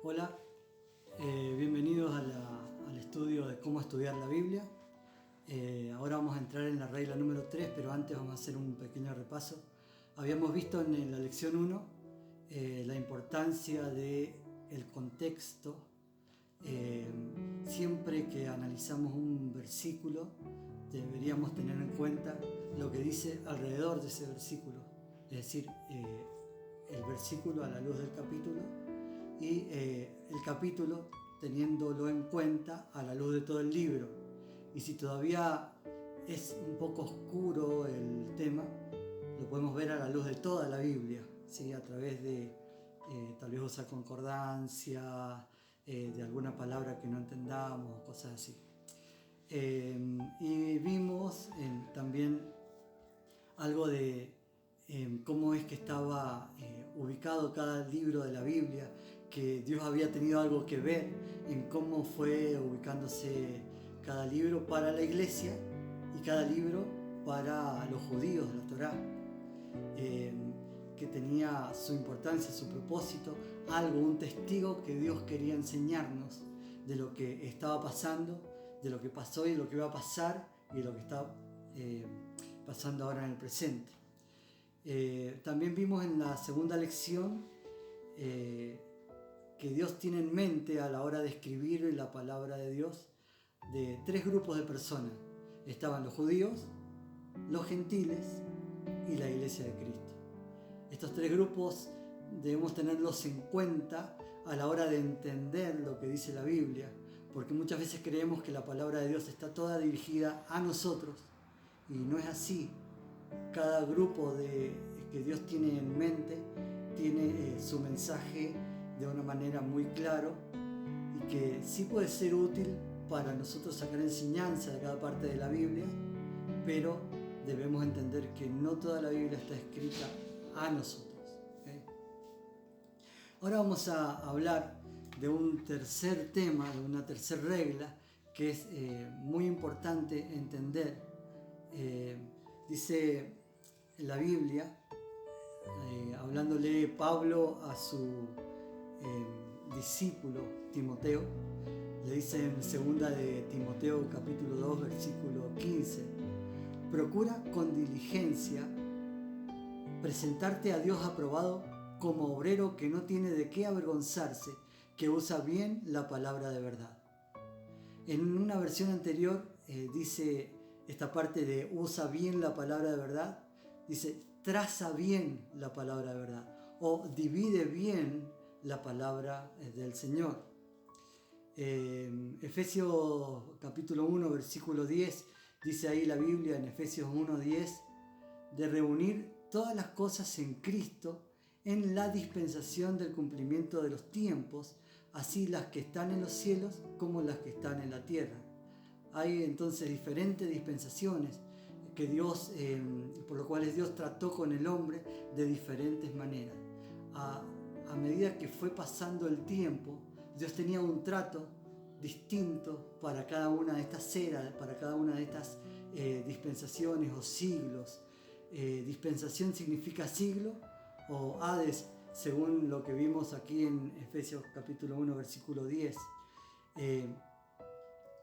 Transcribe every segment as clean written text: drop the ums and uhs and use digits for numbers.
Hola, bienvenidos al estudio de cómo estudiar la Biblia. Ahora vamos a entrar en la regla número 3, pero antes vamos a hacer un pequeño repaso. Habíamos visto en la lección 1 la importancia del contexto. Siempre que analizamos un versículo, deberíamos tener en cuenta lo que dice alrededor de ese versículo, es decir, el versículo a la luz del capítulo y el capítulo teniéndolo en cuenta a la luz de todo el libro. Y si todavía es un poco oscuro el tema, lo podemos ver a la luz de toda la Biblia, ¿sí? A través de tal vez usar concordancia, de alguna palabra que no entendamos, cosas así. Y vimos también algo de cómo es que estaba ubicado cada libro de la Biblia, que Dios había tenido algo que ver en cómo fue ubicándose cada libro para la iglesia y cada libro para los judíos, la Torá, que tenía su importancia, su propósito, algo, un testigo que Dios quería enseñarnos de lo que estaba pasando, de lo que pasó y de lo que iba a pasar y de lo que está pasando ahora en el presente. También vimos en la segunda lección que Dios tiene en mente a la hora de escribir la palabra de Dios de tres grupos de personas. Estaban los judíos, los gentiles y la iglesia de Cristo. Estos tres grupos debemos tenerlos en cuenta a la hora de entender lo que dice la Biblia, porque muchas veces creemos que la palabra de Dios está toda dirigida a nosotros y no es así. Cada grupo que Dios tiene en mente tiene su mensaje de una manera muy clara y que sí puede ser útil para nosotros sacar enseñanza de cada parte de la Biblia, pero debemos entender que no toda la Biblia está escrita a nosotros. ¿Okay? Ahora vamos a hablar de un tercer tema, de una tercera regla que es muy importante entender. Dice la Biblia, hablándole Pablo a su discípulo Timoteo, le dice en 2 de Timoteo capítulo 2 versículo 15: procura con diligencia presentarte a Dios aprobado como obrero que no tiene de qué avergonzarse, que usa bien la palabra de verdad. En una versión anterior dice esta parte de usa bien la palabra de verdad, dice traza bien la palabra de verdad o divide bien la palabra del Señor. Efesios capítulo 1 versículo 10 dice ahí la Biblia en Efesios 1:10 de reunir todas las cosas en Cristo en la dispensación del cumplimiento de los tiempos, así las que están en los cielos como las que están en la tierra. Hay entonces diferentes dispensaciones que Dios, por lo cual Dios trató con el hombre de diferentes maneras. A medida que fue pasando el tiempo, Dios tenía un trato distinto para cada una de estas eras, para cada una de estas dispensaciones o siglos. Dispensación significa siglo o Hades, según lo que vimos aquí en Efesios capítulo 1 versículo 10.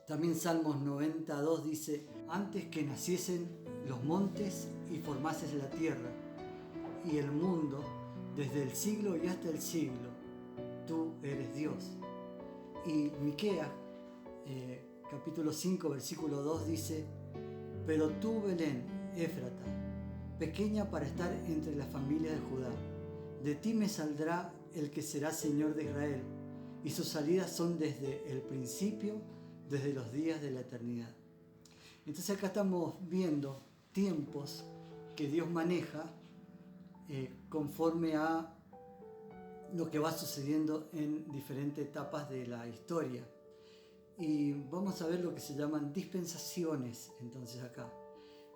También Salmos 92 dice: antes que naciesen los montes y formases la tierra y el mundo, desde el siglo y hasta el siglo, tú eres Dios. Y Miqueas capítulo 5 versículo 2 dice: pero tú, Belén, Éfrata, pequeña para estar entre las familias de Judá, de ti me saldrá el que será Señor de Israel, y sus salidas son desde el principio, desde los días de la eternidad. Entonces acá estamos viendo tiempos que Dios maneja conforme a lo que va sucediendo en diferentes etapas de la historia. Y vamos a ver lo que se llaman dispensaciones. Entonces acá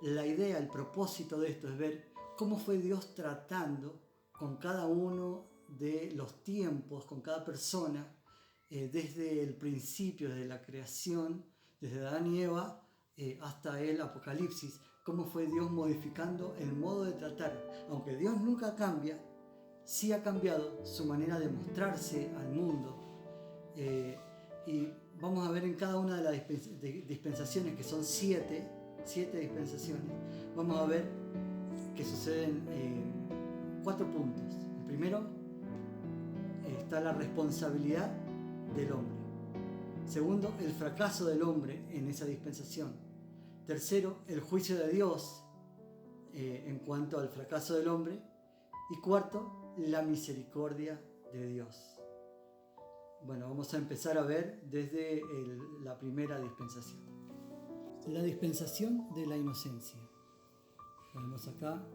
la idea, el propósito de esto es ver cómo fue Dios tratando con cada uno de los tiempos, con cada persona, desde el principio, desde la creación, desde Adán y Eva hasta el Apocalipsis, cómo fue Dios modificando el modo de tratar. Aunque Dios nunca cambia, sí ha cambiado su manera de mostrarse al mundo Y vamos a ver en cada una de las dispensaciones, que son siete dispensaciones, vamos a ver que suceden 4 puntos. El primero, está la responsabilidad del hombre. Segundo, el fracaso del hombre en esa dispensación. Tercero, el juicio de Dios en cuanto al fracaso del hombre. Y cuarto, la misericordia de Dios. Bueno, vamos a empezar a ver desde la primera dispensación. La dispensación de la inocencia. Vemos acá,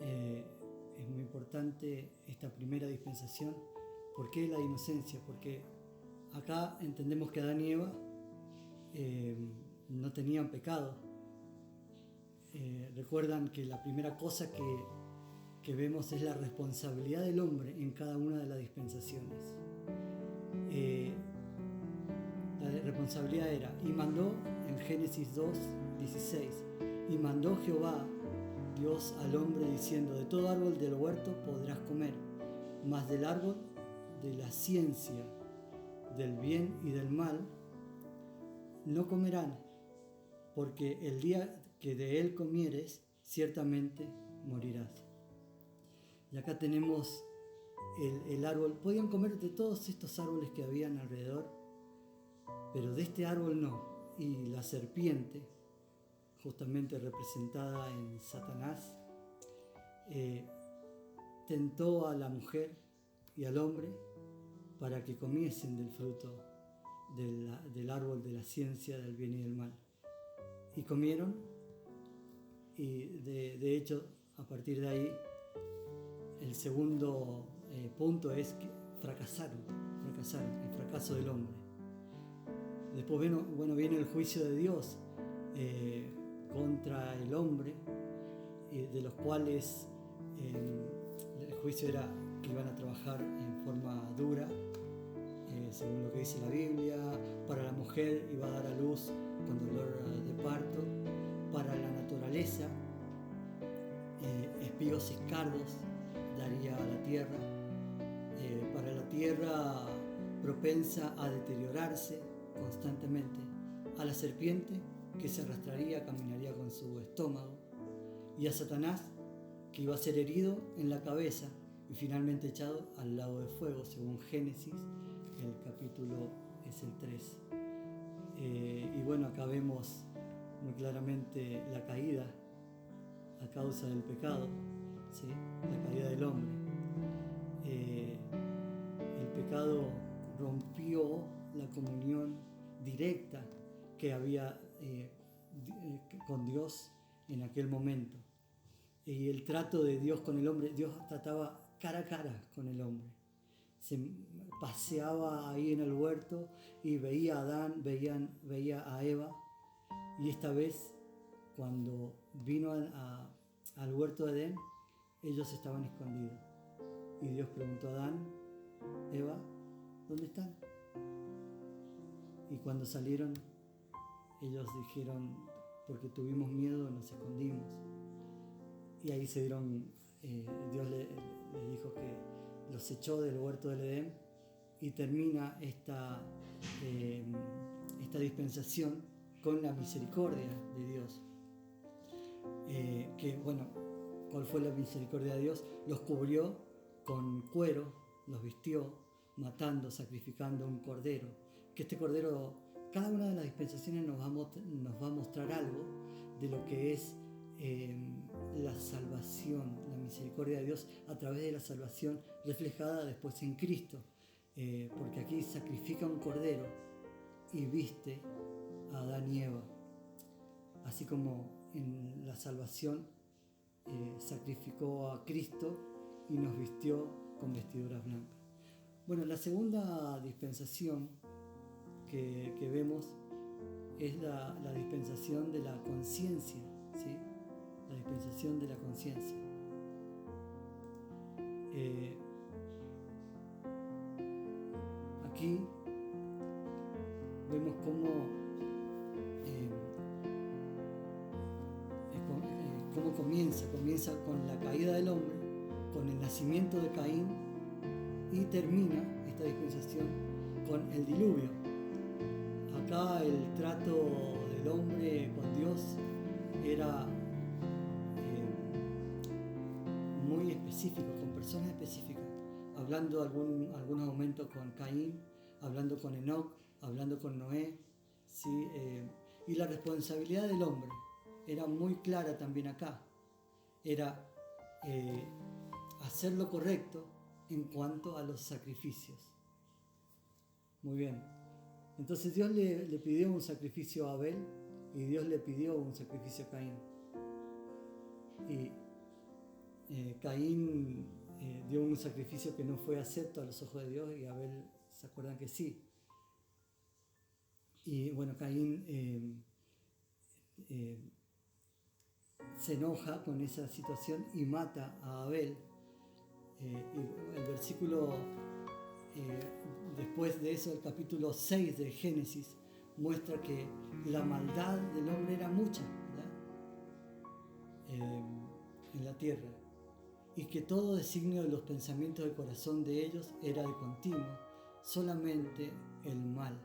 es muy importante esta primera dispensación. ¿Por qué la inocencia? Porque acá entendemos que Adán y Eva no tenían pecado. Recuerdan que la primera cosa que vemos es la responsabilidad del hombre en cada una de las dispensaciones. La responsabilidad era, y mandó en Génesis 2:16, y mandó Jehová Dios al hombre diciendo: de todo árbol del huerto podrás comer, mas del árbol de la ciencia del bien y del mal no comerán, porque el día que de él comieres ciertamente morirás. Y acá tenemos el árbol. Podían comer de todos estos árboles que habían alrededor, pero de este árbol no. Y la serpiente, justamente representada en Satanás, tentó a la mujer y al hombre para que comiesen del fruto del árbol de la ciencia del bien y del mal. Y comieron, y de hecho, a partir de ahí, el segundo punto es que fracasaron, el fracaso del hombre. Después viene el juicio de Dios contra el hombre, de los cuales el juicio era que iban a trabajar en forma dura, según lo que dice la Biblia. Para la mujer iba a dar a luz con dolor de parto. Para la naturaleza, espigos y cardos daría a la tierra. Para la tierra propensa a deteriorarse constantemente. A la serpiente, que se arrastraría, caminaría con su estómago. Y a Satanás, que iba a ser herido en la cabeza y finalmente echado al lago de fuego, según Génesis, el capítulo es el 3. Y bueno, acá vemos muy claramente la caída a causa del pecado, ¿sí? La caída del hombre. El pecado rompió la comunión directa que había con Dios en aquel momento. Y el trato de Dios con el hombre, Dios trataba cara a cara con el hombre. Se paseaba ahí en el huerto y veía a Adán, veía a Eva. Y esta vez, cuando vino al huerto de Edén, ellos estaban escondidos. Y Dios preguntó a Adán: Eva, ¿dónde están? Y cuando salieron, ellos dijeron: porque tuvimos miedo, nos escondimos. Y ahí se dieron, Dios les dijo que los echó del huerto del Edén, y termina esta dispensación con la misericordia de Dios. ¿Cuál fue la misericordia de Dios? Los cubrió con cuero, los vistió, matando, sacrificando un cordero. Que este cordero, cada una de las dispensaciones nos va a mostrar algo de lo que es la salvación, la misericordia de Dios a través de la salvación reflejada después en Cristo. Porque aquí sacrifica un cordero y viste a Adán y Eva. Así como en la salvación sacrificó a Cristo y nos vistió con vestiduras blancas. Bueno, la segunda dispensación que vemos es la dispensación de la conciencia, ¿sí? La dispensación de la conciencia. Aquí vemos cómo comienza con la caída del hombre, con el nacimiento de Caín, y termina esta dispensación con el diluvio. Acá el trato del hombre con Dios era muy específico, con personas específicas, hablando algunos momentos con Caín, hablando con Enoc, hablando con Noé, ¿sí? Y la responsabilidad del hombre era muy clara también acá, era hacer lo correcto en cuanto a los sacrificios. Muy bien, entonces Dios le pidió un sacrificio a Abel y Dios le pidió un sacrificio a Caín. Y Caín dio un sacrificio que no fue acepto a los ojos de Dios y Abel, ¿se acuerdan que sí? Y bueno, Caín se enoja con esa situación y mata a Abel. Y el versículo después de eso, el capítulo 6 de Génesis muestra que la maldad del hombre era mucha, ¿verdad? En la tierra, y que todo designio de los pensamientos del corazón de ellos era de continuo, solamente el mal.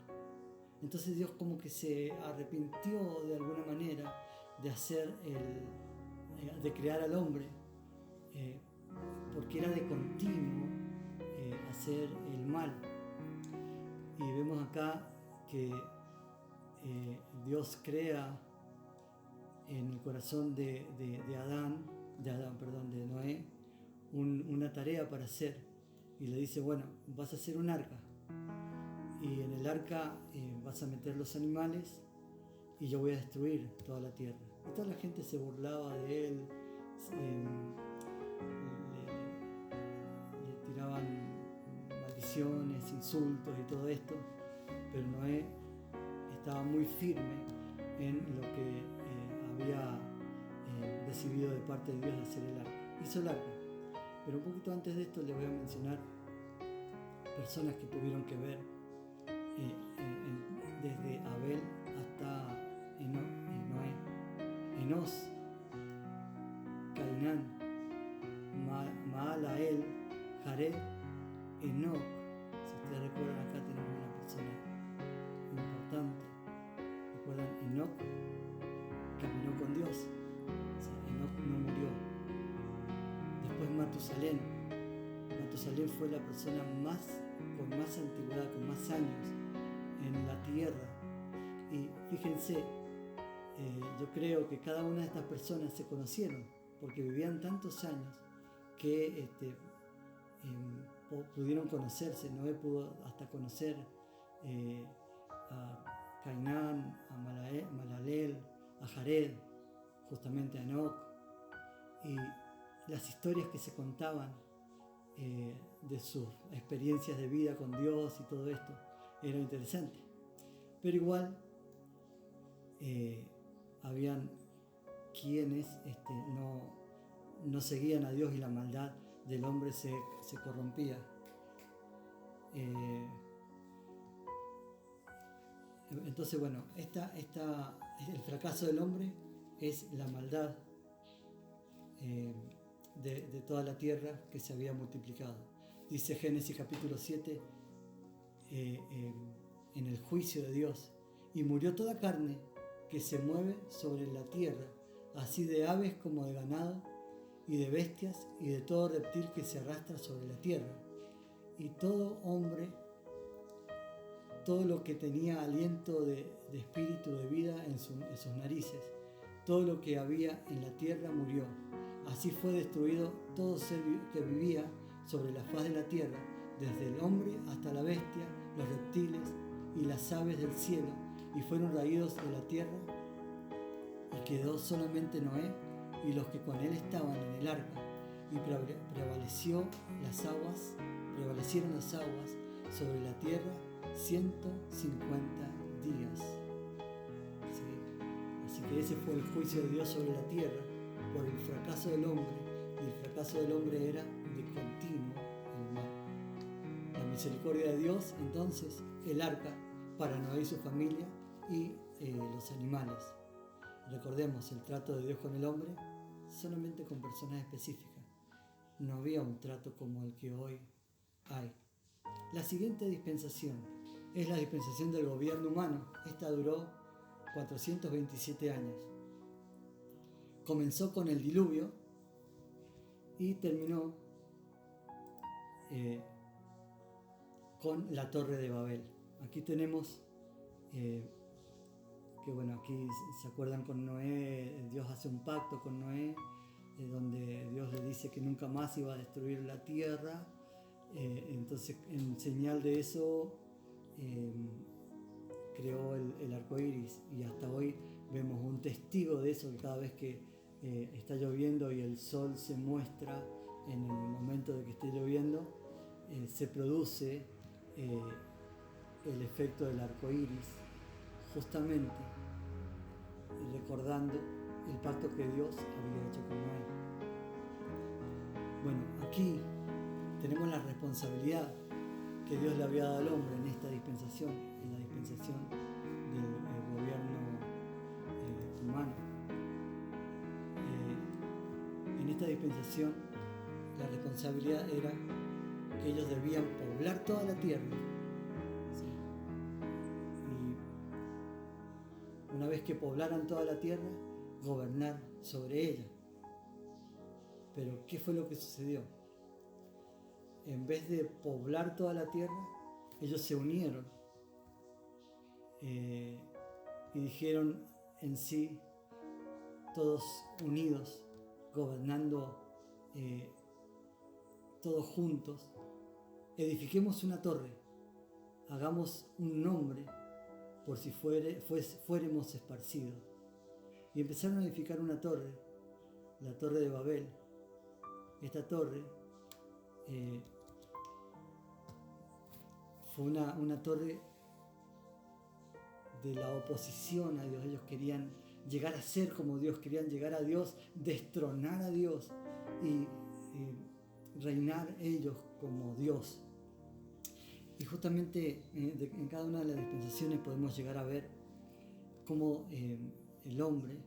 Entonces Dios como que se arrepintió de alguna manera de hacer de crear al hombre, porque era de continuo hacer el mal. Y vemos acá que Dios crea en el corazón de Noé una tarea para hacer, y le dice: bueno, vas a hacer un arca, y en el arca vas a meter los animales y yo voy a destruir toda la tierra. Y toda la gente se burlaba de él, le tiraban maldiciones, insultos y todo esto, pero Noé estaba muy firme en lo que había recibido de parte de Dios de hacer el arca. Hizo el arca, pero un poquito antes de esto les voy a mencionar personas que tuvieron que ver desde Abel hasta Noé: Enos, Cainán, Maalael, Jared, Enoc. Si ustedes recuerdan, acá tenemos una persona importante. ¿Recuerdan? Enoc caminó con Dios, o sea, Enoc no murió. Después Matusalén fue la persona con más antigüedad, con más años en la tierra. Y fíjense, yo creo que cada una de estas personas se conocieron porque vivían tantos años que pudieron conocerse. Noé pudo hasta conocer a Cainán, a Malaleel, a Jared, justamente a Enoc, y las historias que se contaban de sus experiencias de vida con Dios y todo esto era interesante. Pero igual habían quienes no seguían a Dios y la maldad del hombre se corrompía. Entonces, bueno, el fracaso del hombre es la maldad de toda la tierra que se había multiplicado. Dice Génesis capítulo 7, en el juicio de Dios: y murió toda carne que se mueve sobre la tierra, así de aves como de ganado, y de bestias, y de todo reptil que se arrastra sobre la tierra, y todo hombre, todo lo que tenía aliento de espíritu de vida en sus narices, todo lo que había en la tierra murió. Así fue destruido todo ser que vivía sobre la faz de la tierra, desde el hombre hasta la bestia, los reptiles y las aves del cielo, y fueron raídos de la tierra, y quedó solamente Noé y los que con él estaban en el arca, y prevalecieron las aguas sobre la tierra 150 días. ¿Sí? Así que ese fue el juicio de Dios sobre la tierra por el fracaso del hombre, y el fracaso del hombre era de continuo el mal. La misericordia de Dios, entonces, el arca para Noé y su familia y los animales. Recordemos, el trato de Dios con el hombre solamente con personas específicas. No había un trato como el que hoy hay. La siguiente dispensación es la dispensación del gobierno humano. Esta duró 427 años. Comenzó con el diluvio y terminó con la Torre de Babel. Aquí tenemos que bueno, aquí se acuerdan con Noé, Dios hace un pacto con Noé, donde Dios le dice que nunca más iba a destruir la tierra. Entonces, en señal de eso, creó el arco iris, y hasta hoy vemos un testigo de eso, que cada vez que está lloviendo y el sol se muestra en el momento de que esté lloviendo, se produce el efecto del arco iris, justamente recordando el pacto que Dios había hecho con Noé. Bueno, aquí tenemos la responsabilidad que Dios le había dado al hombre en esta dispensación, en la dispensación del gobierno humano. En esta dispensación la responsabilidad era que ellos debían poblar toda la tierra. ¿Sí? Y una vez que poblaran toda la tierra, gobernar sobre ella. Pero ¿qué fue lo que sucedió? En vez de poblar toda la tierra, ellos se unieron y dijeron en sí, todos unidos, gobernando todos juntos, edifiquemos una torre, hagamos un nombre por si fuéramos esparcidos. Y empezaron a edificar una torre, la Torre de Babel. Esta torre fue una torre de la oposición a Dios. Ellos querían llegar a ser como Dios, querían llegar a Dios, destronar a Dios y reinar ellos como Dios. Y justamente en cada una de las dispensaciones podemos llegar a ver cómo el hombre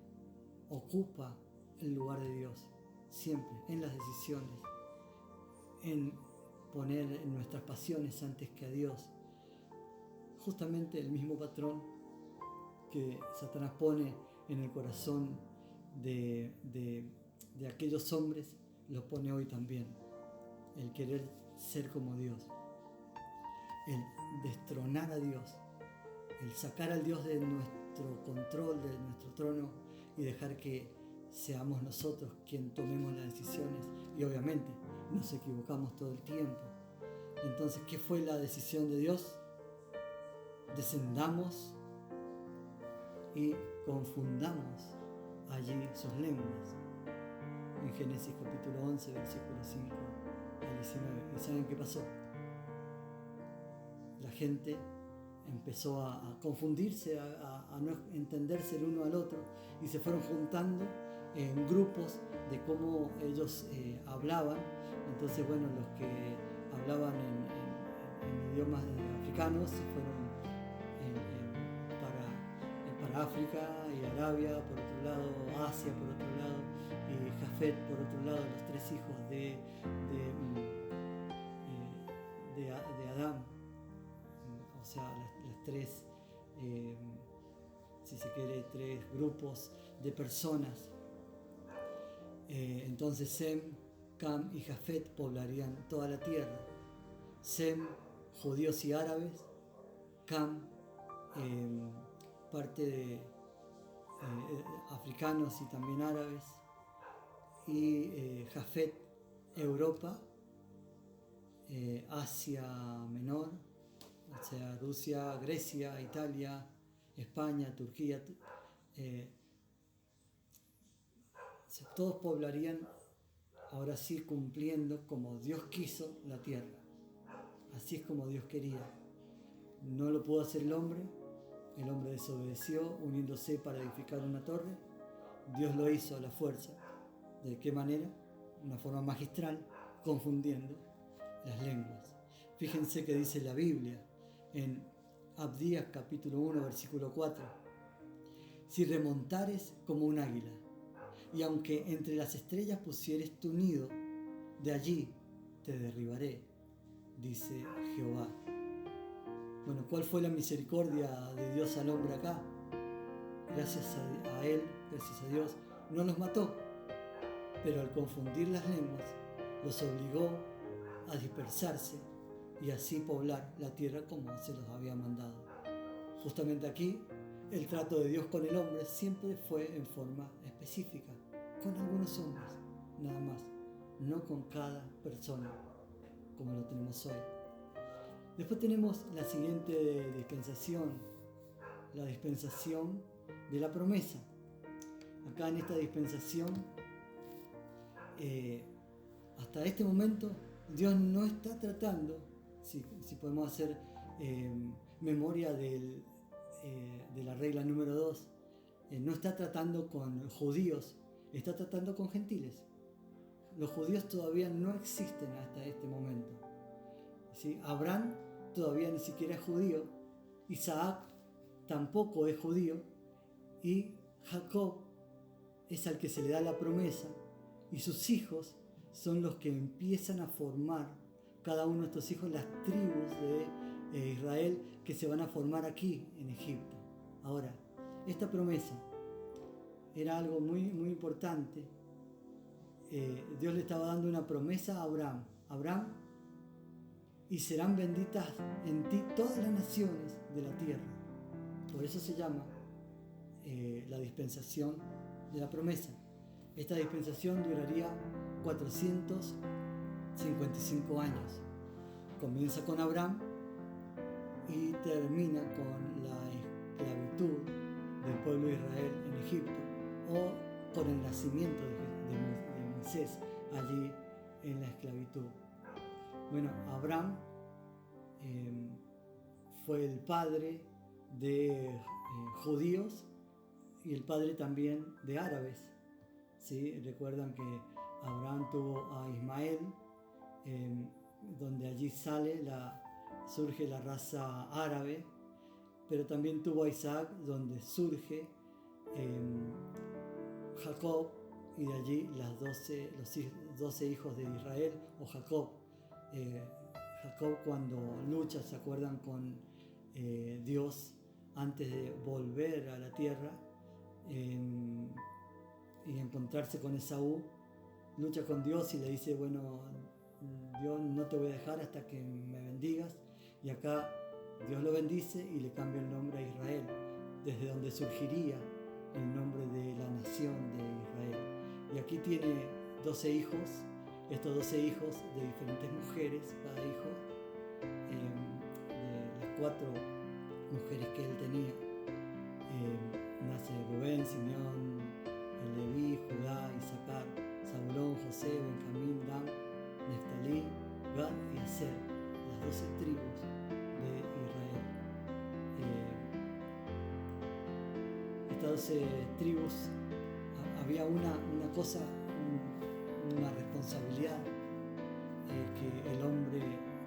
ocupa el lugar de Dios, siempre, en las decisiones, en poner nuestras pasiones antes que a Dios. Justamente el mismo patrón que Satanás pone en el corazón de aquellos hombres, lo pone hoy también. El querer ser como Dios, el destronar a Dios, el sacar al Dios de nuestro control, de nuestro trono, y dejar que seamos nosotros quien tomemos las decisiones. Y obviamente nos equivocamos todo el tiempo. Entonces, ¿qué fue la decisión de Dios? Descendamos y confundamos allí sus lenguas. En Génesis capítulo 11, versículo 5 al 19. ¿Y saben qué pasó? La gente empezó a confundirse, a no entenderse el uno al otro, y se fueron juntando en grupos de cómo ellos hablaban. Entonces, bueno, los que hablaban en idiomas africanos se fueron para África, y Arabia por otro lado, Asia por otro lado, y Jafet por otro lado, los tres hijos de Adán. O sea, las tres, si se quiere, tres grupos de personas. Entonces Sem, Cam y Jafet poblarían toda la tierra. Sem, judíos y árabes. Cam, parte de africanos y también árabes. Y Jafet, Europa, Asia Menor, o sea, Rusia, Grecia, Italia, España, Turquía, todos poblarían, ahora sí, cumpliendo como Dios quiso la tierra. Así es como Dios quería. No lo pudo hacer el hombre desobedeció, uniéndose para edificar una torre. Dios lo hizo a la fuerza. ¿De qué manera? De una forma magistral, confundiendo las lenguas. Fíjense que dice la Biblia en Abdías capítulo 1 versículo 4: si remontares como un águila, y aunque entre las estrellas pusieres tu nido, de allí te derribaré, dice Jehová. Bueno, ¿cuál fue la misericordia de Dios al hombre acá? Gracias a Él, gracias a Dios, no los mató, pero al confundir las lenguas, los obligó a dispersarse y así poblar la tierra como se los había mandado. Justamente aquí, el trato de Dios con el hombre siempre fue en forma específica, con algunos hombres, nada más, no con cada persona, como lo tenemos hoy. Después tenemos la siguiente dispensación, la dispensación de la promesa. Acá en esta dispensación, hasta este momento, Dios no está tratando, si podemos hacer memoria de la regla número 2, no está tratando con judíos, está tratando con gentiles. Los judíos todavía no existen hasta este momento. ¿Sí? Abraham todavía ni siquiera es judío, Isaac tampoco es judío, y Jacob es al que se le da la promesa, y sus hijos son los que empiezan a formar, cada uno de estos hijos, las tribus de Israel que se van a formar aquí en Egipto. Ahora, esta promesa era algo muy, muy importante. Dios le estaba dando una promesa a Abraham. Abraham, y serán benditas en ti todas las naciones de la tierra. Por eso se llama la dispensación de la promesa. Esta dispensación duraría 455 años. Comienza con Abraham y termina con la esclavitud del pueblo de Israel en Egipto, o con el nacimiento de Moisés allí en la esclavitud. Bueno, Abraham fue el padre de judíos y el padre también de árabes. ¿Sí? Recuerdan que Abraham tuvo a Ismael, donde allí surge la raza árabe, pero también tuvo a Isaac, donde surge Jacob, y de allí los 12 hijos de Israel, o Jacob. Jacob, cuando lucha, ¿se acuerdan?, con Dios antes de volver a la tierra y encontrarse con Esaú, lucha con Dios y le dice: bueno, Dios, no te voy a dejar hasta que me bendigas. Y acá Dios lo bendice y le cambia el nombre a Israel, desde donde surgiría el nombre de la nación de Israel. Y aquí tiene 12 hijos, estos 12 hijos de diferentes mujeres, cada hijo de las 4 mujeres que él tenía. Nace Rubén, Simeón, Leví, Judá, Isaacar, Zabulón, José, Benjamín, Dan, Neftalí, Gad y Aser, las 12 tribus de Israel. Estas 12 tribus, había una cosa, una responsabilidad que el hombre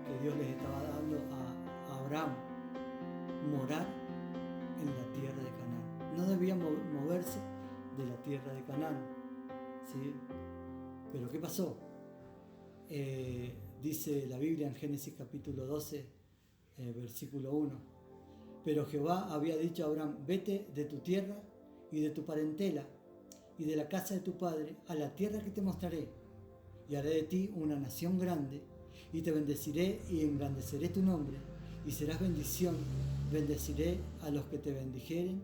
que Dios les estaba dando a Abraham: morar en la tierra de Canaán. No debía moverse de la tierra de Canaán, ¿sí? Pero ¿qué pasó? Dice la Biblia en Génesis capítulo 12, versículo 1: pero Jehová había dicho a Abraham: vete de tu tierra y de tu parentela y de la casa de tu padre a la tierra que te mostraré, y haré de ti una nación grande, y te bendeciré y engrandeceré tu nombre, y serás bendición. Bendeciré a los que te bendijeren,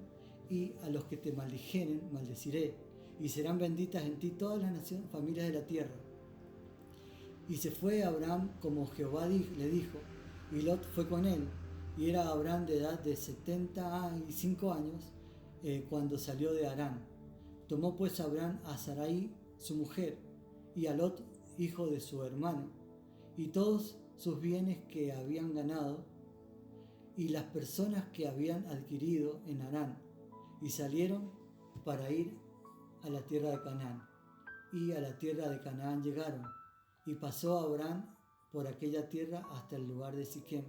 y a los que te maldijeren maldeciré, y serán benditas en ti todas las naciones, familias de la tierra. Y se fue Abraham como Jehová le dijo, y Lot fue con él, y era Abraham de edad de 75 años cuando salió de Harán. Tomó pues Abraham a Sarai su mujer, y a Lot hijo de su hermano, y todos sus bienes que habían ganado, y las personas que habían adquirido en Harán, y salieron para ir a la tierra de Canaán. Y a la tierra de Canaán llegaron, y pasó Abraham por aquella tierra hasta el lugar de Siquem,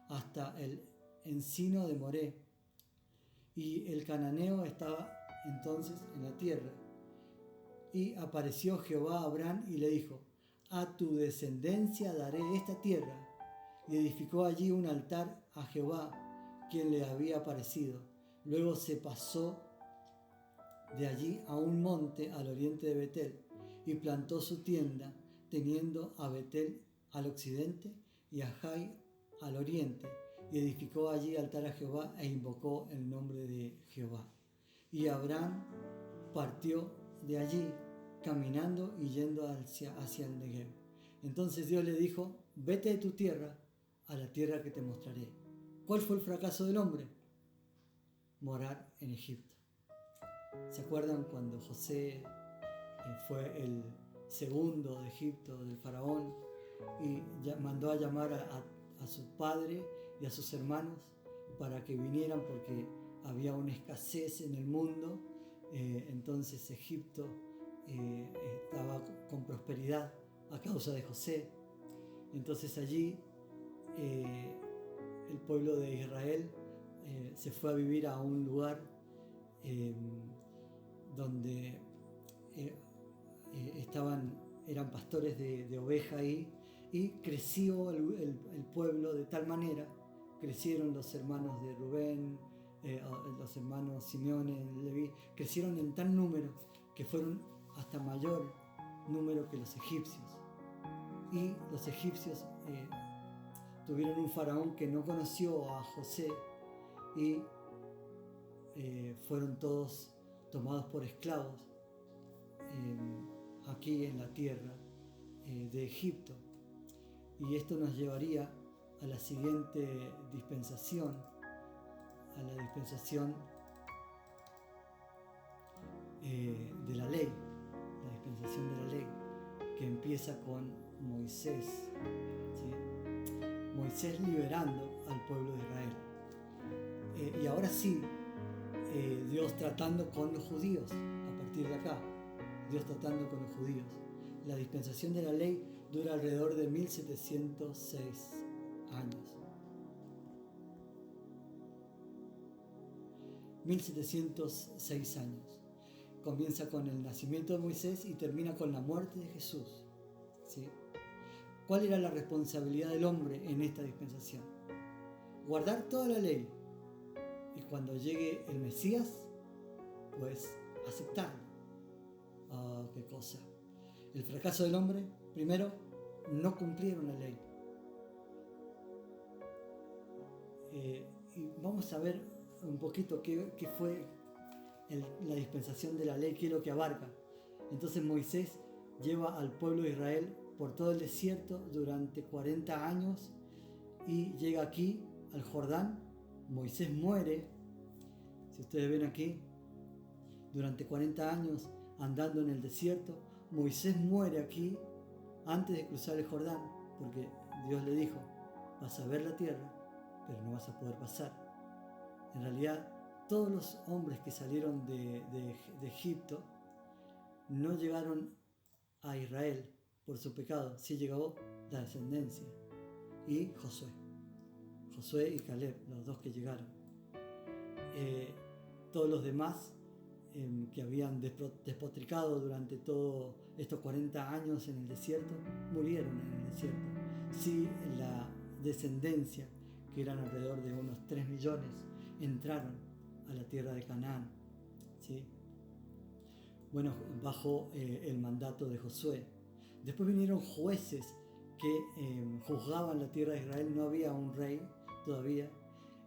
hasta el encino de Moré. Y el cananeo estaba entonces en la tierra. Y apareció Jehová a Abraham y le dijo: a tu descendencia daré esta tierra. y edificó allí un altar a Jehová, quien le había aparecido. Luego se pasó de allí a un monte al oriente de Betel y plantó su tienda, teniendo a Betel al occidente y a Jai al oriente, y edificó allí altar a Jehová e invocó el nombre de Jehová. Y Abraham partió de allí, caminando y yendo hacia el Negev. Entonces Dios le dijo: vete de tu tierra a la tierra que te mostraré. ¿Cuál fue el fracaso del hombre? Morar en Egipto. ¿Se acuerdan cuando José fue el segundo de Egipto, del faraón, y mandó a llamar a su padre y a sus hermanos para que vinieran porque había una escasez en el mundo? Entonces Egipto estaba con prosperidad a causa de José. Entonces allí el pueblo de Israel se fue a vivir a un lugar donde eran pastores de oveja ahí, y creció el pueblo de tal manera, crecieron los hermanos de Rubén, los hermanos Simeón, Leví, crecieron en tal número que fueron hasta mayor número que los egipcios. Y los egipcios tuvieron un faraón que no conoció a José y fueron todos tomados por esclavos aquí en la tierra de Egipto. Y esto nos llevaría a la siguiente dispensación, a la dispensación de la ley, la dispensación de la ley, que empieza con Moisés, ¿sí? Moisés liberando al pueblo de Israel. Y ahora sí, Dios tratando con los judíos, a partir de acá, Dios tratando con los judíos. La dispensación de la ley dura alrededor de 1706 años. 1706 años. Comienza con el nacimiento de Moisés y termina con la muerte de Jesús, ¿sí? ¿Cuál era la responsabilidad del hombre en esta dispensación? Guardar toda la ley, y cuando llegue el Mesías, pues aceptarlo. Qué cosa. El fracaso del hombre: primero, no cumplieron la ley. Y vamos a ver un poquito qué fue la dispensación de la ley, qué es lo que abarca. Entonces Moisés lleva al pueblo de Israel por todo el desierto durante 40 años y llega aquí al Jordán. Moisés muere, si ustedes ven aquí, durante 40 años andando en el desierto. Moisés muere aquí antes de cruzar el Jordán, porque Dios le dijo: vas a ver la tierra, pero no vas a poder pasar. En realidad, todos los hombres que salieron de Egipto no llegaron a Israel por su pecado, sí llegó la descendencia, y Josué y Caleb, los dos que llegaron. Todos los demás que habían despotricado durante todos estos 40 años en el desierto, murieron en el desierto. Sí, la descendencia, que eran alrededor de unos 3 millones, entraron a la tierra de Canaán, ¿sí? Bueno, bajo el mandato de Josué. Después vinieron jueces que juzgaban la tierra de Israel. No había un rey todavía,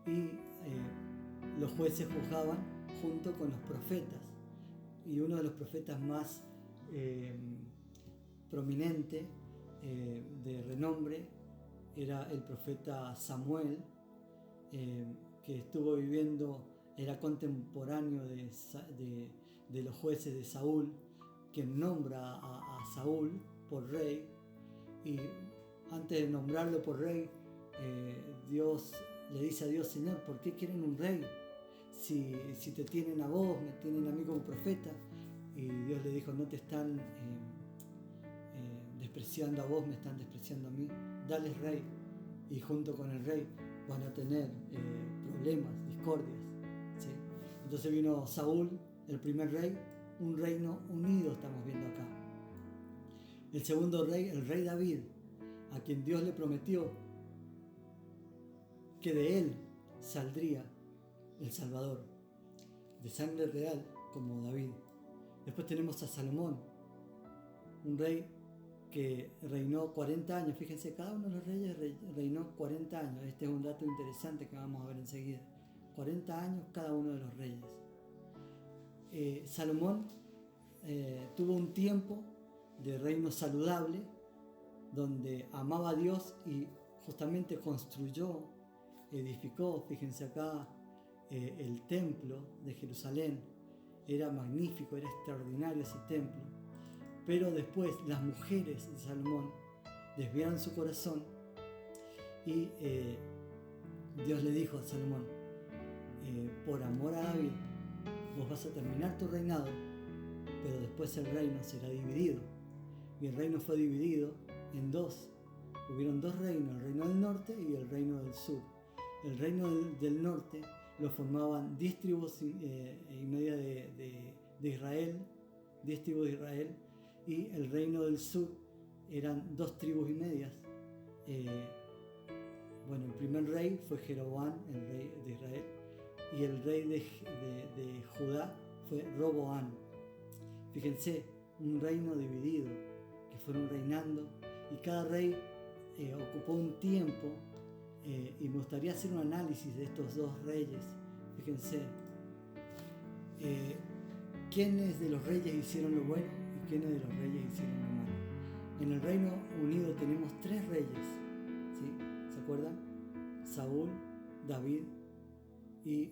y los jueces juzgaban junto con los profetas, y uno de los profetas más prominente, de renombre, era el profeta Samuel, que estuvo viviendo, era contemporáneo de los jueces de Saúl, quien nombra a Saúl por rey, y antes de nombrarlo por rey, Dios le dice a Dios: Señor, ¿por qué quieren un rey? Si te tienen a vos, me tienen a mí como profeta. Y Dios le dijo: no te están despreciando a vos, me están despreciando a mí, dales rey. Y junto con el rey van a tener problemas, discordias, ¿sí? Entonces vino Saúl, el primer rey, un reino unido, estamos viendo acá. El segundo rey, el rey David, a quien Dios le prometió que de él saldría el Salvador, de sangre real como David. Después tenemos a Salomón, un rey que reinó 40 años. Fíjense, cada uno de los reyes reinó 40 años. Este es un dato interesante que vamos a ver enseguida. 40 años cada uno de los reyes. Salomón tuvo un tiempo de reino saludable, donde amaba a Dios y justamente construyó, edificó, fíjense acá, el templo de Jerusalén. Era magnífico, era extraordinario ese templo. Pero después las mujeres de Salomón desviaron su corazón y Dios le dijo a Salomón, por amor a David, vos vas a terminar tu reinado, pero después el reino será dividido. Y el reino fue dividido en dos. Hubieron dos reinos, el reino del norte y el reino del sur. El reino del norte lo formaban 10 tribus y media de Israel, 10 tribus de Israel, y el reino del sur eran 2 tribus y medias. El primer rey fue Jeroboam, el rey de Israel, y el rey de Judá fue Roboam. Fíjense, un reino dividido, que fueron reinando, y cada rey ocupó un tiempo, y me gustaría hacer un análisis de estos dos reyes. Fíjense, quiénes de los reyes hicieron lo bueno y quiénes de los reyes hicieron lo malo. En el Reino Unido tenemos 3 reyes, ¿sí? ¿Se acuerdan? Saúl, David y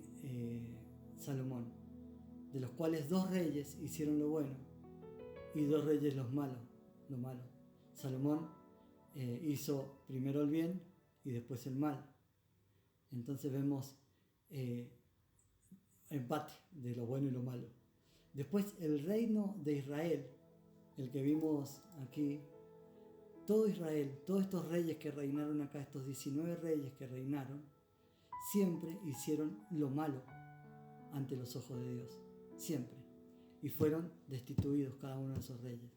Salomón, de los cuales 2 reyes hicieron lo bueno y 2 reyes lo malo. Salomón hizo primero el bien y después el mal. Entonces vemos empate de lo bueno y lo malo. Después el reino de Israel, el que vimos aquí, todo Israel, todos estos reyes que reinaron acá, estos 19 reyes que reinaron, siempre hicieron lo malo ante los ojos de Dios, siempre, y fueron destituidos cada uno de esos reyes.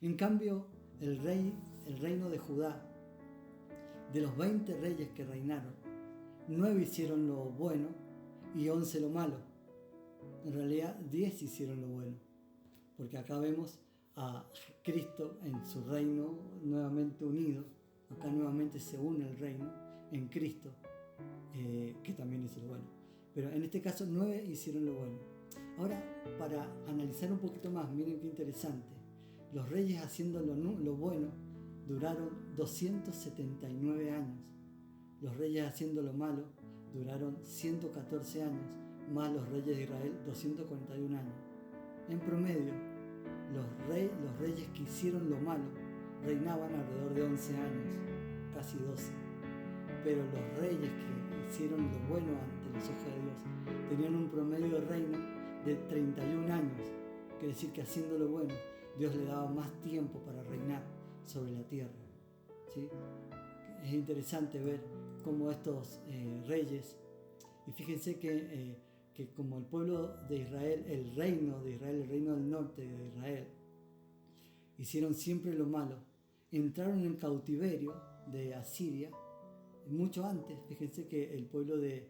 En cambio, el reino de Judá, de los 20 reyes que reinaron, 9 hicieron lo bueno y 11 lo malo. En realidad 10 hicieron lo bueno, porque acá vemos a Cristo en su reino nuevamente unido. Acá nuevamente se une el reino en Cristo, que también hizo lo bueno. Pero en este caso 9 hicieron lo bueno. Ahora, para analizar un poquito más, miren qué interesante. Los reyes haciendo lo bueno duraron 279 años. Los reyes haciendo lo malo duraron 114 años, más los reyes de Israel 241 años. En promedio, los reyes que hicieron lo malo reinaban alrededor de 11 años, casi 12. Pero los reyes que hicieron lo bueno ante los ojos de Dios tenían un promedio de reino de 31 años. Quiere decir que haciendo lo bueno, Dios le daba más tiempo para reinar sobre la tierra, ¿sí? Es interesante ver cómo estos reyes, y fíjense que como el pueblo de Israel, el reino del norte de Israel, hicieron siempre lo malo, entraron en cautiverio de Asiria mucho antes. Fíjense que el pueblo de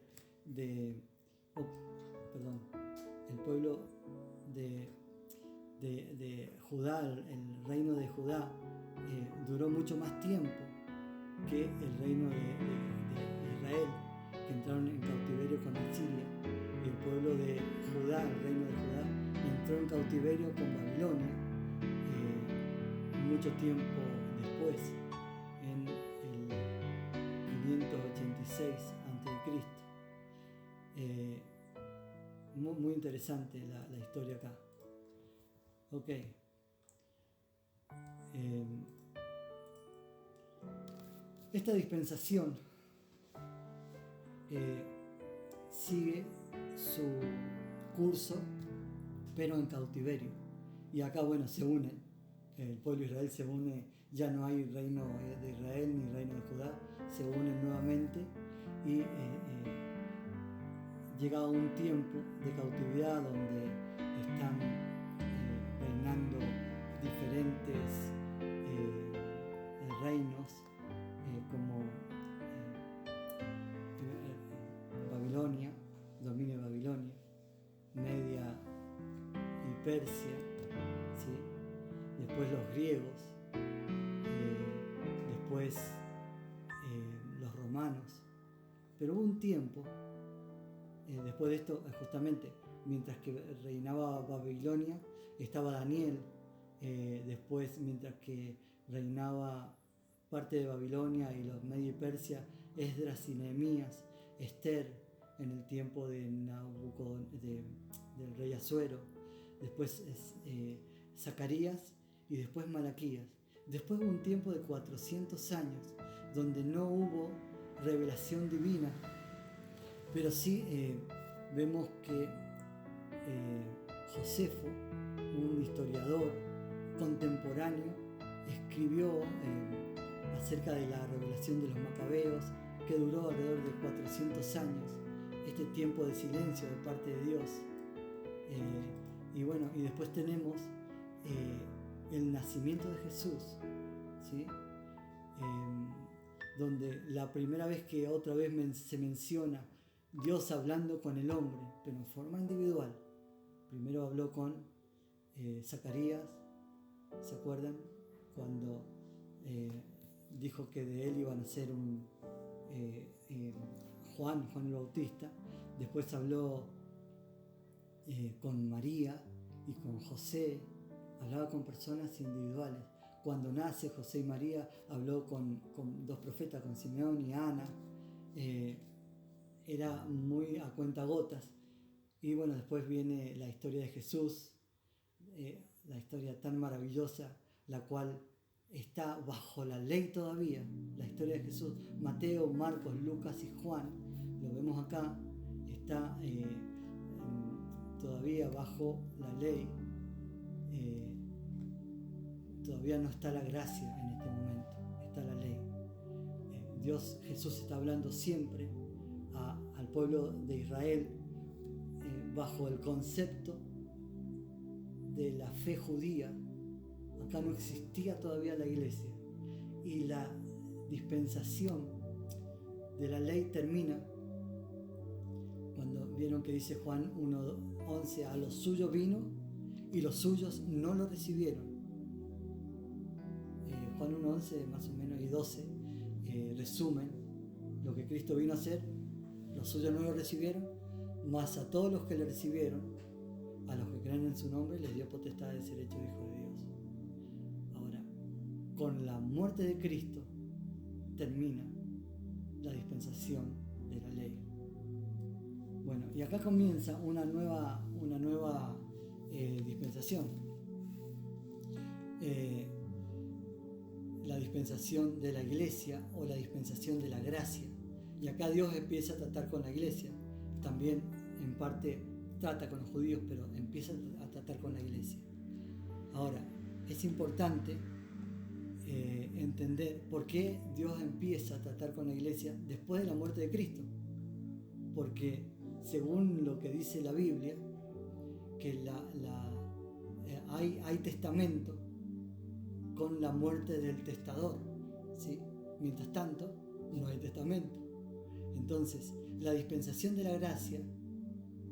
Judá, el reino de Judá, duró mucho más tiempo que el reino de Israel, que entraron en cautiverio con Asiria. El pueblo de Judá, el reino de Judá, entró en cautiverio con Babilonia mucho tiempo después, en el 586 a.C. Muy interesante la historia acá. Ok. Esta dispensación sigue su curso, pero en cautiverio. Y acá, se unen. El pueblo de Israel se une, ya no hay reino de Israel ni reino de Judá, se unen nuevamente y llega un tiempo de cautividad donde están reinando diferentes reinos, como Persia, ¿sí? Después los griegos, después los romanos. Pero hubo un tiempo, después de esto, justamente, mientras que reinaba Babilonia, estaba Daniel. Después, mientras que reinaba parte de Babilonia y los Media y Persia, Esdras y Nehemías, Esther en el tiempo de del rey Asuero, después Zacarías y después Malaquías. Después hubo un tiempo de 400 años donde no hubo revelación divina, pero sí vemos que Josefo, un historiador contemporáneo, escribió acerca de la revelación de los macabeos, que duró alrededor de 400 años, este tiempo de silencio de parte de Dios. Y después tenemos el nacimiento de Jesús, ¿sí? Donde la primera vez que otra vez se menciona Dios hablando con el hombre, pero en forma individual. Primero habló con Zacarías, ¿se acuerdan? Cuando dijo que de él iban a ser Juan el Bautista. Después habló con María y con José, hablaba con personas individuales. Cuando nace José y María, habló con dos profetas, con Simeón y Ana. Era muy a cuentagotas. Y bueno, después viene la historia de Jesús, la historia tan maravillosa, la cual está bajo la ley todavía. La historia de Jesús, Mateo, Marcos, Lucas y Juan, lo vemos acá, está todavía bajo la ley. Todavía no está la gracia en este momento, está la ley. Jesús está hablando siempre al pueblo de Israel bajo el concepto de la fe judía. Acá no existía todavía la iglesia, y la dispensación de la ley termina cuando vieron que dice Juan 1:11, a los suyos vino y los suyos no lo recibieron. Juan 1:11 más o menos y 12 resumen lo que Cristo vino a hacer. Los suyos no lo recibieron, mas a todos los que le recibieron, a los que creen en su nombre, les dio potestad de ser hechos hijos de Dios. Ahora, con la muerte de Cristo termina la dispensación de la ley. Bueno, y acá comienza una nueva dispensación. La dispensación de la iglesia o la dispensación de la gracia. Y acá Dios empieza a tratar con la iglesia. También en parte trata con los judíos, pero empieza a tratar con la iglesia. Ahora, es importante entender por qué Dios empieza a tratar con la iglesia después de la muerte de Cristo. Porque según lo que dice la Biblia, que hay testamento con la muerte del testador, ¿sí? Mientras tanto, no hay testamento. Entonces, la dispensación de la gracia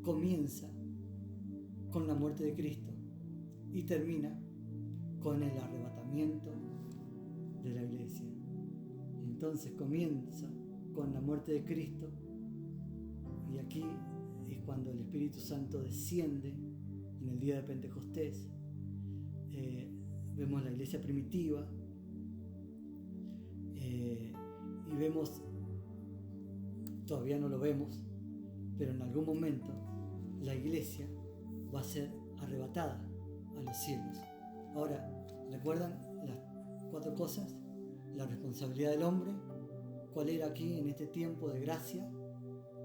comienza con la muerte de Cristo y termina con el arrebatamiento de la iglesia. Entonces comienza con la muerte de Cristo, y aquí es cuando el Espíritu Santo desciende en el día de Pentecostés. Vemos la iglesia primitiva y vemos, todavía no lo vemos, pero en algún momento la iglesia va a ser arrebatada a los cielos. Ahora, ¿recuerdan las 4 cosas? La responsabilidad del hombre. ¿Cuál era aquí en este tiempo de gracia?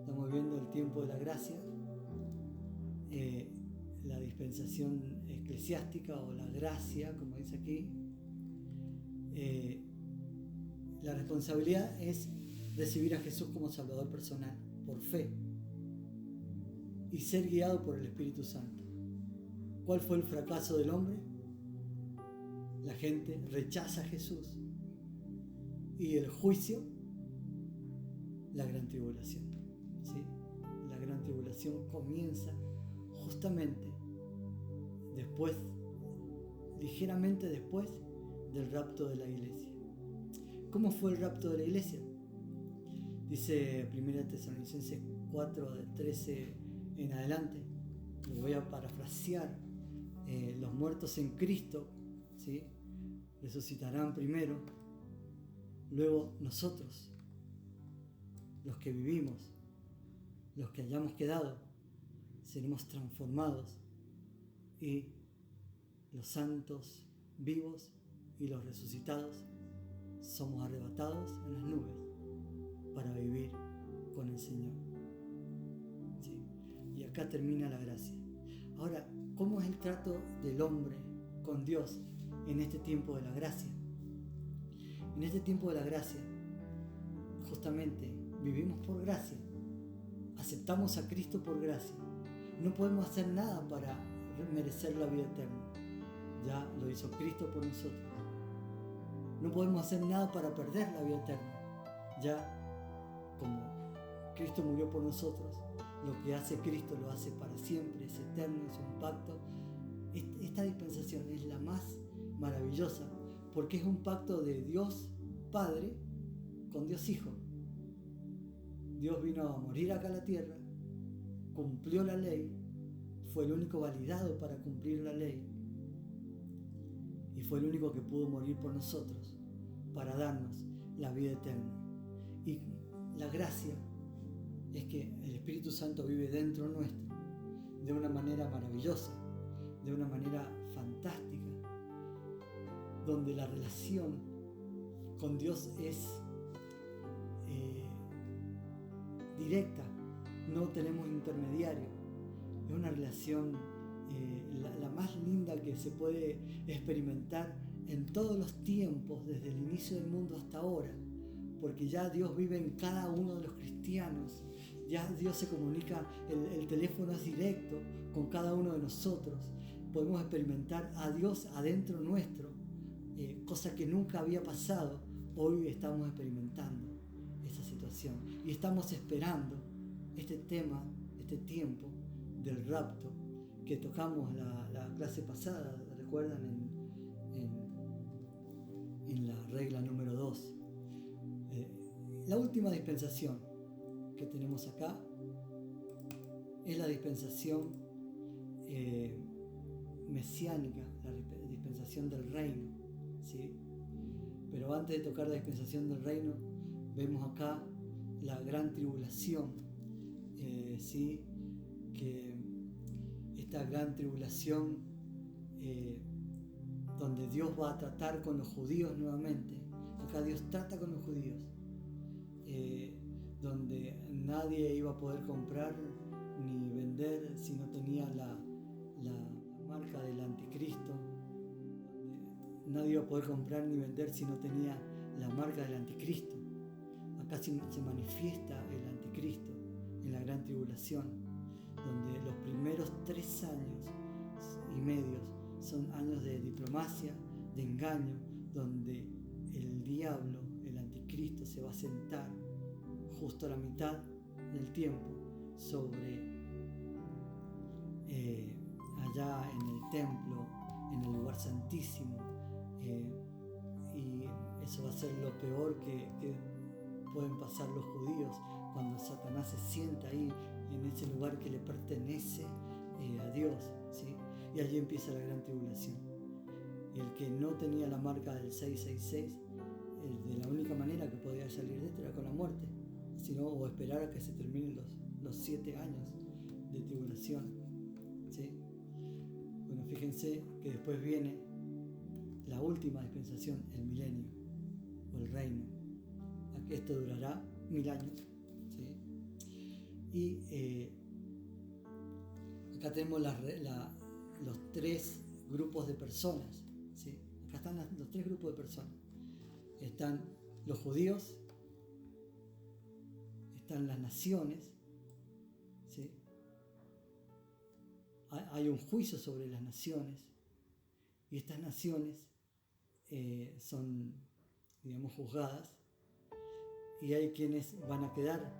Estamos viendo el tiempo de la gracia. La dispensación eclesiástica o la gracia, como dice aquí. La responsabilidad es recibir a Jesús como Salvador personal, por fe, y ser guiado por el Espíritu Santo. ¿Cuál fue el fracaso del hombre? La gente rechaza a Jesús, y el juicio, la gran tribulación, ¿sí? La gran tribulación comienza justamente después ligeramente después del rapto de la iglesia. ¿Cómo fue el rapto de la iglesia? Dice 1 Tesalonicenses 4, del 13 en adelante. Lo voy a parafrasear. Los muertos en Cristo, ¿sí?, resucitarán primero. Luego nosotros, los que vivimos, los que hayamos quedado, seremos transformados, y los santos vivos y los resucitados somos arrebatados en las nubes para vivir con el Señor. ¿Sí? Y acá termina la gracia. Ahora, ¿cómo es el trato del hombre con Dios en este tiempo de la gracia? En este tiempo de la gracia, justamente vivimos por gracia, aceptamos a Cristo por gracia. No podemos hacer nada para merecer la vida eterna. Ya lo hizo Cristo por nosotros. No podemos hacer nada para perder la vida eterna. Ya como Cristo murió por nosotros, lo que hace Cristo lo hace para siempre, es eterno, es un pacto. Esta dispensación es la más maravillosa porque es un pacto de Dios Padre con Dios Hijo. Dios vino a morir acá en la tierra, cumplió la ley, fue el único validado para cumplir la ley y fue el único que pudo morir por nosotros para darnos la vida eterna. Y la gracia es que el Espíritu Santo vive dentro nuestro de una manera maravillosa, de una manera fantástica, donde la relación con Dios es directa, no tenemos intermediario, es una relación la más linda que se puede experimentar en todos los tiempos, desde el inicio del mundo hasta ahora, porque ya Dios vive en cada uno de los cristianos, ya Dios se comunica, el teléfono es directo con cada uno de nosotros, podemos experimentar a Dios adentro nuestro, cosa que nunca había pasado. Hoy estamos experimentando esa situación y estamos esperando este tema, este tiempo del rapto que tocamos la clase pasada, ¿recuerdan? En la regla número 2. La última dispensación que tenemos acá es la dispensación mesiánica, la dispensación del reino, ¿sí? Pero antes de tocar la dispensación del reino, vemos acá la gran tribulación, ¿sí? Que esta gran tribulación donde Dios va a tratar con los judíos nuevamente. Acá Dios trata con los judíos, donde nadie iba a poder comprar ni vender si no tenía la marca del anticristo. Nadie iba a poder comprar ni vender si no tenía la marca del anticristo. Acá se manifiesta el anticristo en la gran tribulación, donde los primeros 3 años y medios son años de diplomacia, de engaño, donde el diablo, el anticristo, se va a sentar justo a la mitad del tiempo sobre allá en el templo, en el lugar santísimo, y eso va a ser lo peor que pueden pasar los judíos cuando Satanás se sienta ahí en ese lugar que le pertenece a Dios, ¿sí? Y allí empieza la gran tribulación. Y el que no tenía la marca del 666, de la única manera que podía salir de esto era con la muerte, sino o esperar a que se terminen los 7 años de tribulación, ¿sí? Bueno, fíjense que después viene la última dispensación, el milenio o el reino. Esto durará 1000 años, ¿sí? Y acá tenemos los 3 grupos de personas, ¿sí? Acá están los 3 grupos de personas. Están los judíos, están las naciones, ¿sí? Hay un juicio sobre las naciones y estas naciones son, digamos, juzgadas, y hay quienes van a quedar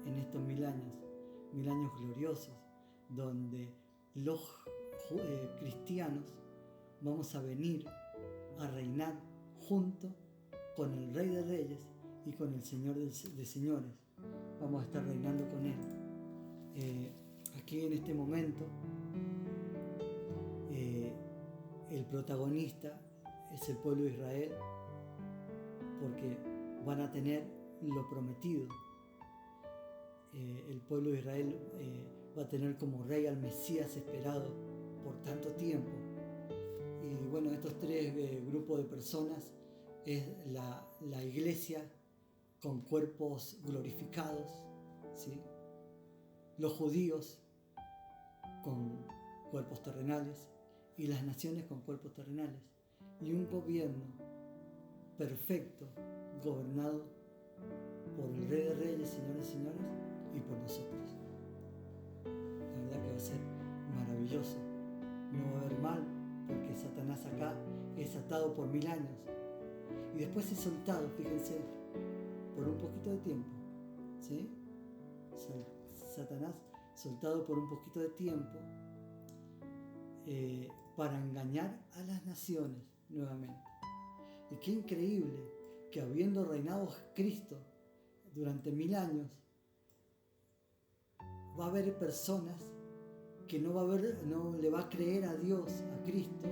en estos 1000 años gloriosos, donde los cristianos vamos a venir a reinar junto con el Rey de Reyes y con el Señor de Señores. Vamos a estar reinando con Él. Aquí en este momento el protagonista es el pueblo de Israel, porque van a tener lo prometido. El pueblo de Israel va a tener como rey al Mesías esperado por tanto tiempo. Y bueno, estos tres grupos de personas es la iglesia con cuerpos glorificados, ¿sí? Los judíos con cuerpos terrenales y las naciones con cuerpos terrenales, y un gobierno perfecto gobernado por el Rey de Reyes, Señor de Señores, y por nosotros. La verdad que va a ser maravilloso. No va a haber mal, porque Satanás acá es atado por 1000 años y después es soltado, fíjense, por un poquito de tiempo, ¿sí? Satanás soltado por un poquito de tiempo para engañar a las naciones nuevamente. Y qué increíble que habiendo reinado Cristo durante 1000 años, va a haber personas que no le va a creer a Dios, a Cristo.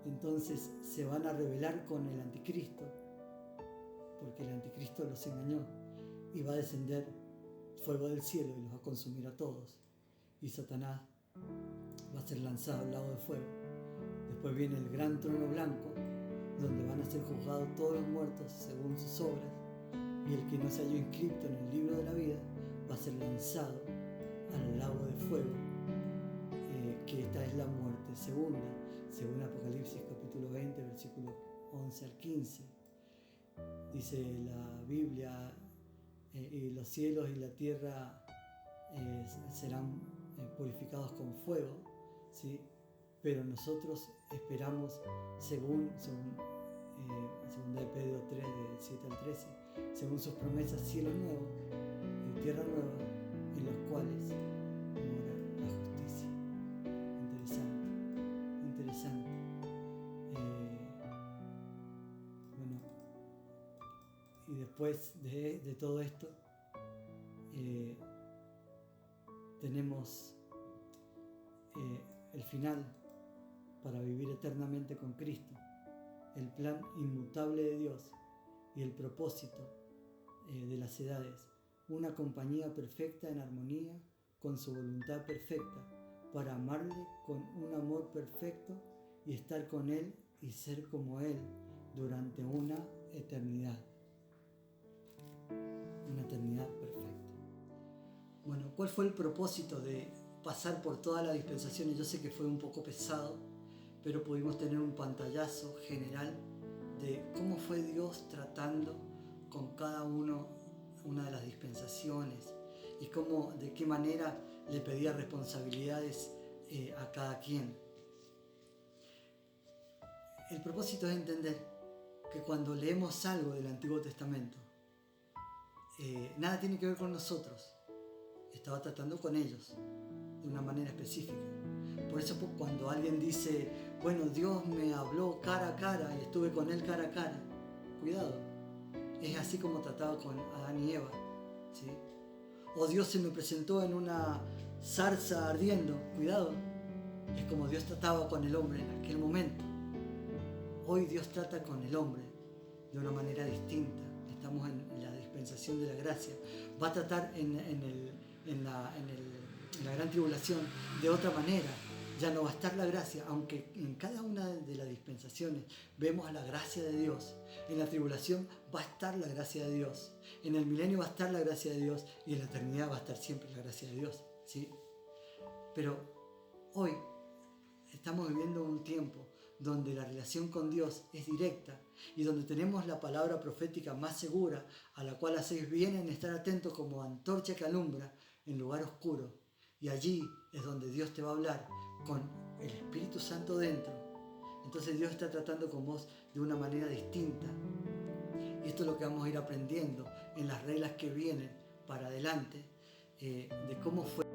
Entonces se van a rebelar con el anticristo, porque el anticristo los engañó, y va a descender fuego del cielo y los va a consumir a todos, y Satanás va a ser lanzado al lago de fuego. Después viene el gran trono blanco, donde van a ser juzgados todos los muertos según sus obras, y el que no se halló inscrito en el libro de la vida va a ser lanzado al lago de fuego, que esta es la muerte segunda, según Apocalipsis capítulo 20, versículos 11 al 15. Dice la Biblia, y los cielos y la tierra serán purificados con fuego, ¿sí? Pero nosotros esperamos, según 2 de Pedro 3, de 7 al 13, según sus promesas, cielo nuevo y tierra nueva, en los cuales mora la justicia. Interesante. Bueno, y después de todo esto, tenemos el final para vivir eternamente con Cristo, el plan inmutable de Dios y el propósito de las edades, una compañía perfecta en armonía con su voluntad perfecta, para amarle con un amor perfecto y estar con Él y ser como Él durante una eternidad. Una eternidad perfecta. Bueno, ¿cuál fue el propósito de pasar por todas las dispensaciones? Yo sé que fue un poco pesado, pero pudimos tener un pantallazo general de cómo fue Dios tratando con cada una de las dispensaciones y de qué manera le pedía responsabilidades a cada quien. El propósito es entender que cuando leemos algo del Antiguo Testamento, nada tiene que ver con nosotros. Estaba tratando con ellos de una manera específica. Por eso cuando alguien dice, bueno, Dios me habló cara a cara y estuve con Él cara a cara, cuidado, es así como trataba con Adán y Eva, ¿sí? O Dios se me presentó en una zarza ardiendo, cuidado, es como Dios trataba con el hombre en aquel momento. Hoy Dios trata con el hombre de una manera distinta. Estamos en la dispensación de la gracia. Va a tratar en la gran tribulación de otra manera. Ya no va a estar la gracia, aunque en cada una de las dispensaciones vemos a la gracia de Dios. En la tribulación va a estar la gracia de Dios. En el milenio va a estar la gracia de Dios. Y en la eternidad va a estar siempre la gracia de Dios, ¿sí? Pero hoy estamos viviendo un tiempo donde la relación con Dios es directa y donde tenemos la palabra profética más segura, a la cual hacéis bien en estar atentos como antorcha que alumbra en lugar oscuro. Y allí es donde Dios te va a hablar con el Espíritu Santo dentro. Entonces Dios está tratando con vos de una manera distinta. Y esto es lo que vamos a ir aprendiendo en las reglas que vienen para adelante, de cómo fue